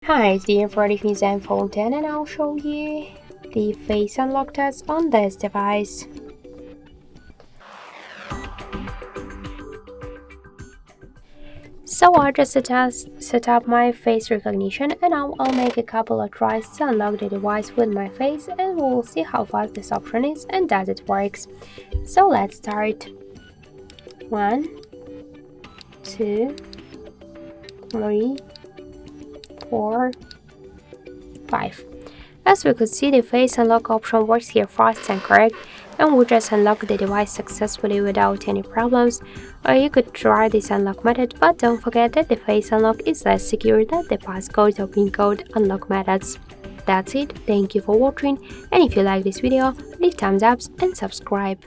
Hi, it's the Asus Zenfone 10 and I'll show you the face unlock test on this device. So I just set up my face recognition and now I'll make a couple of tries to unlock the device with my face and we'll see how fast this option is and does it works. So let's start. 1, 2, 3, 4, 5. As we could see, the face unlock option works here fast and correct, and we just unlock the device successfully without any problems. Or you could try this unlock method, but don't forget that the face unlock is less secure than the passcode or PIN code unlock methods. That's it, thank you for watching, and if you like this video, leave thumbs up and subscribe.